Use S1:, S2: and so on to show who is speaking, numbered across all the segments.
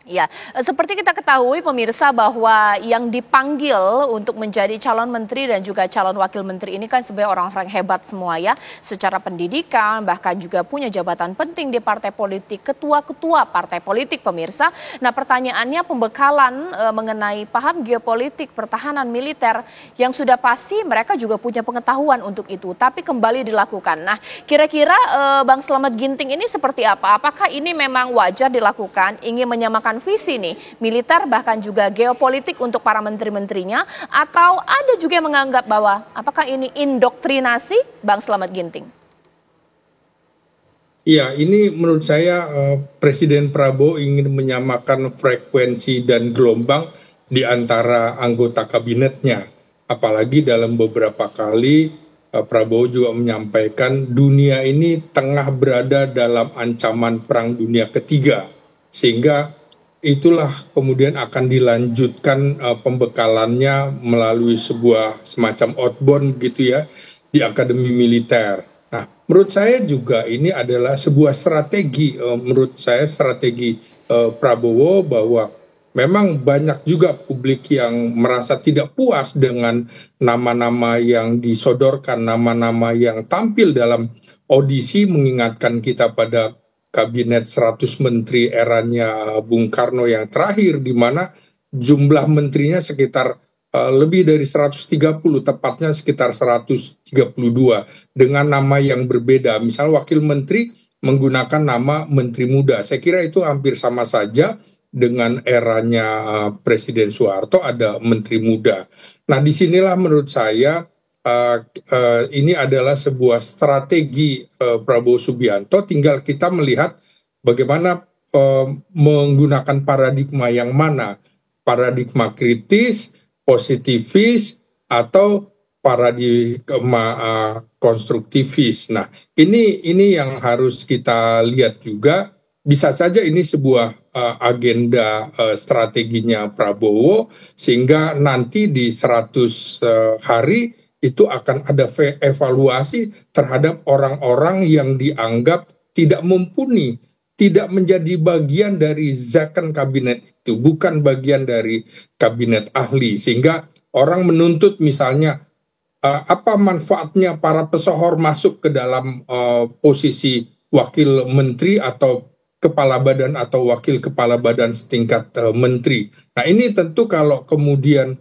S1: Ya, seperti kita ketahui pemirsa bahwa yang dipanggil untuk menjadi calon menteri dan juga calon wakil menteri ini kan sebenarnya orang-orang hebat semua ya. Secara pendidikan bahkan juga punya jabatan penting di partai politik, ketua-ketua partai politik pemirsa. Nah pertanyaannya pembekalan mengenai paham geopolitik, pertahanan militer yang sudah pasti mereka juga punya pengetahuan untuk itu. Tapi kembali dilakukan. Nah kira-kira Bang Slamet Ginting ini seperti apa? Apakah ini memang wajar dilakukan, ingin menyamakan visi nih, militer bahkan juga geopolitik untuk para menteri-menterinya, atau ada juga yang menganggap bahwa apakah ini indoktrinasi, Bang Slamet Ginting?
S2: Ya, ini menurut saya Presiden Prabowo ingin menyamakan frekuensi dan gelombang di antara anggota kabinetnya. Apalagi dalam beberapa kali Prabowo juga menyampaikan dunia ini tengah berada dalam ancaman perang dunia ketiga. Sehingga itulah kemudian akan dilanjutkan pembekalannya melalui sebuah semacam outbound gitu ya di Akademi Militer. Nah, menurut saya juga ini adalah sebuah strategi, menurut saya strategi Prabowo bahwa memang banyak juga publik yang merasa tidak puas dengan nama-nama yang disodorkan, nama-nama yang tampil dalam audisi mengingatkan kita pada kabinet 100 menteri eranya Bung Karno yang terakhir, di mana jumlah menterinya sekitar lebih dari 130, tepatnya sekitar 132, dengan nama yang berbeda. Misalnya wakil menteri menggunakan nama menteri muda. Saya kira itu hampir sama saja dengan eranya Presiden Soeharto ada menteri muda. Nah disinilah menurut saya ini adalah sebuah strategi Prabowo Subianto, tinggal kita melihat bagaimana menggunakan paradigma yang mana, paradigma kritis, positivis, atau paradigma konstruktivis. Nah, ini yang harus kita lihat juga. Bisa saja ini sebuah agenda strateginya Prabowo, sehingga nanti di 100 hari itu akan ada evaluasi terhadap orang-orang yang dianggap tidak mumpuni, tidak menjadi bagian dari zakon kabinet itu, bukan bagian dari kabinet ahli. Sehingga orang menuntut misalnya apa manfaatnya para pesohor masuk ke dalam posisi wakil menteri atau kepala badan atau wakil kepala badan setingkat menteri. Nah ini tentu kalau kemudian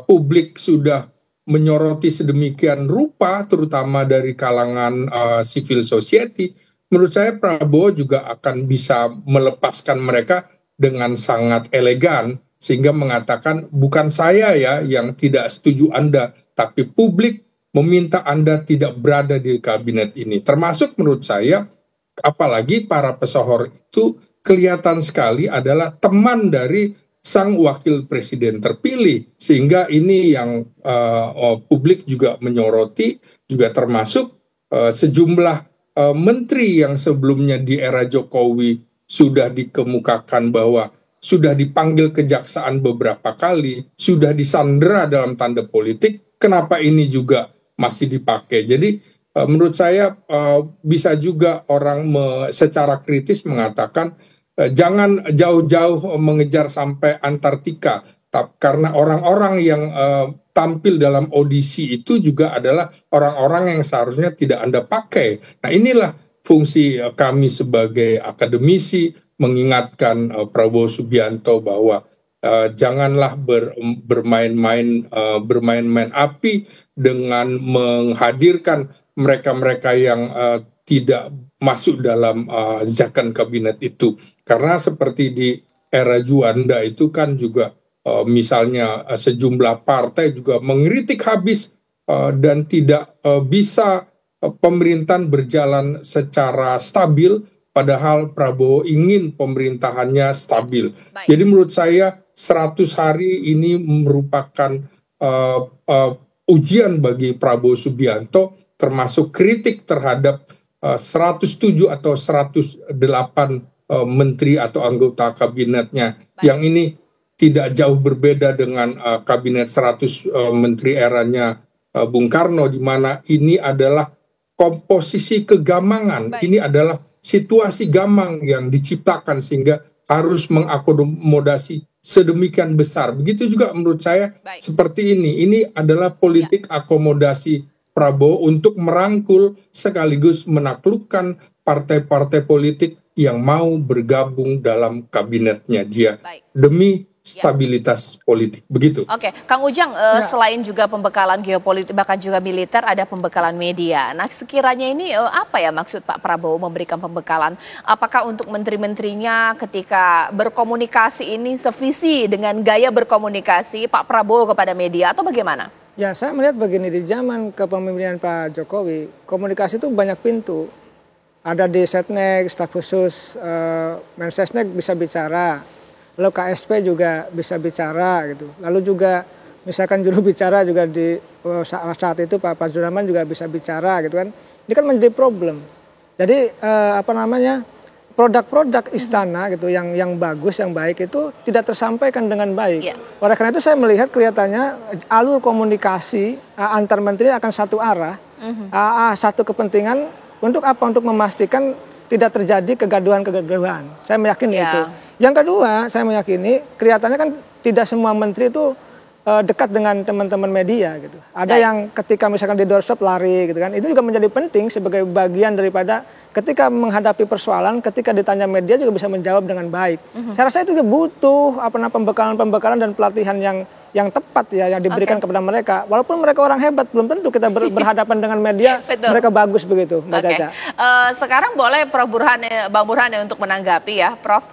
S2: publik sudah menyoroti sedemikian rupa, terutama dari kalangan civil society, menurut saya Prabowo juga akan bisa melepaskan mereka dengan sangat elegan, sehingga mengatakan bukan saya ya yang tidak setuju Anda, tapi publik meminta Anda tidak berada di kabinet ini. Termasuk menurut saya, apalagi para pesohor itu kelihatan sekali adalah teman dari sang wakil presiden terpilih, sehingga ini yang publik juga menyoroti, juga termasuk sejumlah menteri yang sebelumnya di era Jokowi sudah dikemukakan bahwa sudah dipanggil kejaksaan beberapa kali, sudah disandera dalam tanda politik, kenapa ini juga masih dipakai? Jadi menurut saya bisa juga orang secara kritis mengatakan jangan jauh-jauh mengejar sampai Antartika, karena orang-orang yang tampil dalam audisi itu juga adalah orang-orang yang seharusnya tidak Anda pakai. Nah inilah fungsi kami sebagai akademisi, mengingatkan Prabowo Subianto bahwa janganlah bermain-main api dengan menghadirkan mereka-mereka yang tidak masuk dalam zakon kabinet itu. Karena seperti di era Juanda itu kan juga misalnya sejumlah partai juga mengkritik habis dan tidak bisa pemerintahan berjalan secara stabil, padahal Prabowo ingin pemerintahannya stabil. Baik. Jadi menurut saya 100 hari ini merupakan ujian bagi Prabowo Subianto, termasuk kritik terhadap 107 atau 108 menteri atau anggota kabinetnya. Baik. Yang ini tidak jauh berbeda dengan kabinet 100 menteri eranya Bung Karno, di mana ini adalah komposisi kegamangan. Baik. Ini adalah situasi gamang yang diciptakan sehingga harus mengakomodasi sedemikian besar. Begitu juga menurut saya seperti ini. Ini adalah politik akomodasi Prabowo untuk merangkul sekaligus menaklukkan partai-partai politik yang mau bergabung dalam kabinetnya dia demi stabilitas politik. Begitu.
S1: Oke, Kang Ujang, selain juga pembekalan geopolitik bahkan juga militer, ada pembekalan media. Nah, sekiranya ini apa ya maksud Pak Prabowo memberikan pembekalan? Apakah untuk menteri-menterinya ketika berkomunikasi ini sevisi dengan gaya berkomunikasi Pak Prabowo kepada media atau bagaimana?
S3: Ya, saya melihat begini, di zaman kepemimpinan Pak Jokowi, komunikasi itu banyak pintu. Ada di Setnek, staf khusus Mensesnek bisa bicara. Lalu KSP juga bisa bicara gitu. Lalu juga misalkan juru bicara juga di saat itu Pak Fadzur Rahman juga bisa bicara gitu kan. Ini kan menjadi problem. Jadi produk-produk istana gitu yang bagus, yang baik itu tidak tersampaikan dengan baik. Oleh karena itu saya melihat kelihatannya alur komunikasi antar menteri akan satu arah, satu kepentingan untuk apa? Untuk memastikan tidak terjadi kegaduhan-kegaduhan. Saya meyakini itu. Yang kedua, saya meyakini kelihatannya kan tidak semua menteri itu dekat dengan teman-teman media gitu. Ada yang ketika misalkan di doorstop lari gitu kan. Itu juga menjadi penting sebagai bagian daripada ketika menghadapi persoalan, ketika ditanya media juga bisa menjawab dengan baik. Saya rasa itu juga butuh pembekalan-pembekalan dan pelatihan yang tepat ya yang diberikan kepada mereka. Walaupun mereka orang hebat, belum tentu kita berhadapan dengan media mereka bagus begitu, Mbak Caca.
S1: Sekarang boleh Prof Burhan, Bang Burhan untuk menanggapi ya, Prof.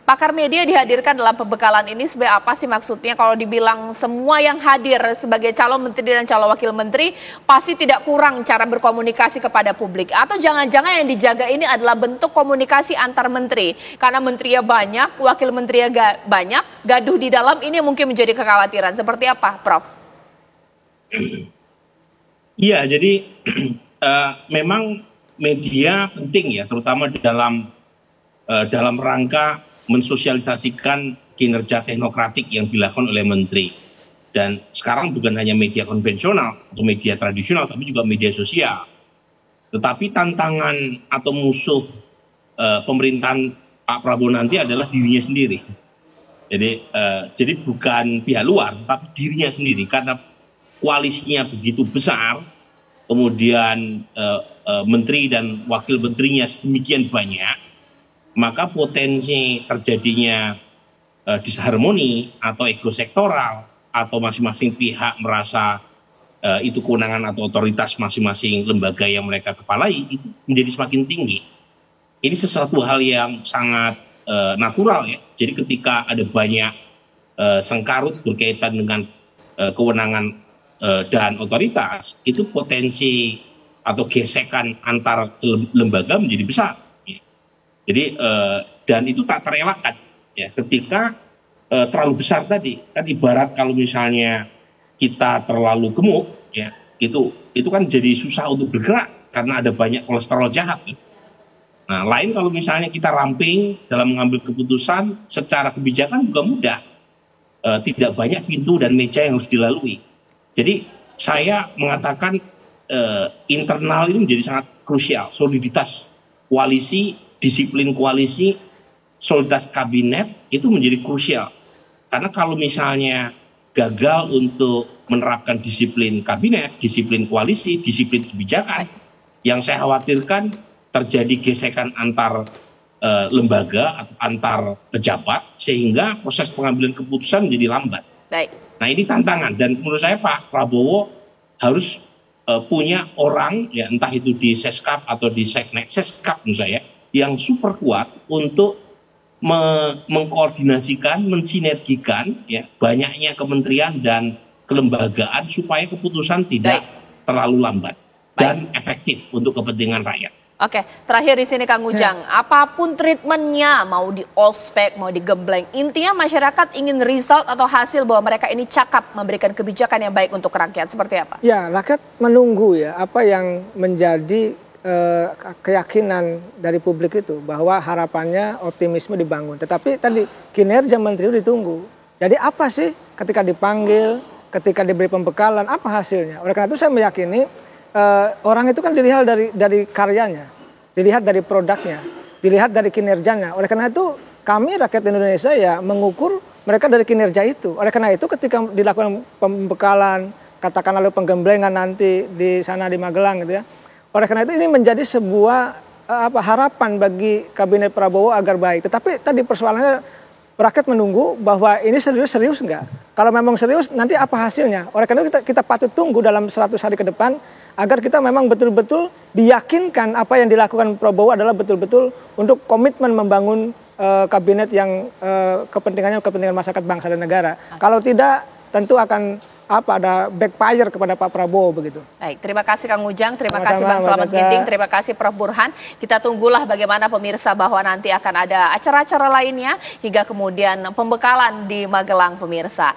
S1: Pakar media dihadirkan dalam pembekalan ini sebagai apa sih maksudnya? Kalau dibilang semua yang hadir sebagai calon menteri dan calon wakil menteri pasti tidak kurang cara berkomunikasi kepada publik. Atau jangan-jangan yang dijaga ini adalah bentuk komunikasi antar menteri. Karena menterinya banyak, wakil menterinya banyak, gaduh di dalam ini mungkin menjadi kekhawatiran. Seperti apa, Prof?
S4: Iya, jadi memang media penting ya, terutama dalam rangka mensosialisasikan kinerja teknokratik yang dilakukan oleh menteri. Dan sekarang bukan hanya media konvensional atau media tradisional, tapi juga media sosial. Tetapi tantangan atau musuh pemerintahan Pak Prabowo nanti adalah dirinya sendiri. Jadi bukan pihak luar, tapi dirinya sendiri. Karena koalisinya begitu besar, kemudian menteri dan wakil menterinya sedemikian banyak, maka potensi terjadinya disharmoni atau ego sektoral atau masing-masing pihak merasa itu kewenangan atau otoritas masing-masing lembaga yang mereka kepalai itu menjadi semakin tinggi. Ini sesuatu hal yang sangat natural ya. Jadi ketika ada banyak sengkarut berkaitan dengan kewenangan dan otoritas, itu potensi atau gesekan antar lembaga menjadi besar. Jadi dan itu tak terelakkan ya ketika terlalu besar tadi. Kan ibarat kalau misalnya kita terlalu gemuk ya, itu kan jadi susah untuk bergerak karena ada banyak kolesterol jahat. Nah, lain kalau misalnya kita ramping dalam mengambil keputusan secara kebijakan juga mudah. Tidak banyak pintu dan meja yang harus dilalui. Jadi saya mengatakan internal ini menjadi sangat krusial. Soliditas koalisi, disiplin koalisi, soliditas kabinet itu menjadi krusial. Karena kalau misalnya gagal untuk menerapkan disiplin kabinet, disiplin koalisi, disiplin kebijakan, yang saya khawatirkan terjadi gesekan antar lembaga atau antar pejabat sehingga proses pengambilan keputusan menjadi lambat. Nah, ini tantangan dan menurut saya Pak Prabowo harus punya orang ya entah itu di Seskap atau di Seskap menurut saya yang super kuat untuk mengkoordinasikan, mensinergikan ya banyaknya kementerian dan kelembagaan supaya keputusan tidak terlalu lambat dan efektif untuk kepentingan rakyat.
S1: Oke, terakhir di sini Kang Ujang, apapun treatmentnya, mau di ospek, mau digembleng, intinya masyarakat ingin result atau hasil bahwa mereka ini cakap memberikan kebijakan yang baik untuk rakyat, seperti apa?
S3: Ya, rakyat menunggu ya apa yang menjadi keyakinan dari publik itu bahwa harapannya optimisme dibangun. Tetapi tadi kinerja menteri itu ditunggu. Jadi apa sih ketika dipanggil, ketika diberi pembekalan, apa hasilnya? Oleh karena itu saya meyakini orang itu kan dilihat dari karyanya, dilihat dari produknya. dilihat dari kinerjanya. Oleh karena itu kami rakyat Indonesia ya mengukur mereka dari kinerja itu. Oleh karena itu ketika dilakukan pembekalan, katakan lalu penggemblengan nanti di sana di Magelang gitu ya. Oleh karena itu ini menjadi sebuah harapan bagi kabinet Prabowo agar baik. Tetapi tadi persoalannya rakyat menunggu bahwa ini serius enggak. Kalau memang serius nanti apa hasilnya. Oleh karena itu kita patut tunggu dalam 100 hari ke depan agar kita memang betul-betul diyakinkan apa yang dilakukan Prabowo adalah betul-betul untuk komitmen membangun kabinet yang kepentingan masyarakat bangsa dan negara. Kalau tidak tentu akan ada backfire kepada Pak Prabowo begitu.
S1: Baik, terima kasih Kang Ujang, terima kasih Bang Slamet Ginting, terima kasih Prof Burhan. Kita tunggulah bagaimana pemirsa bahwa nanti akan ada acara-acara lainnya hingga kemudian pembekalan di Magelang pemirsa.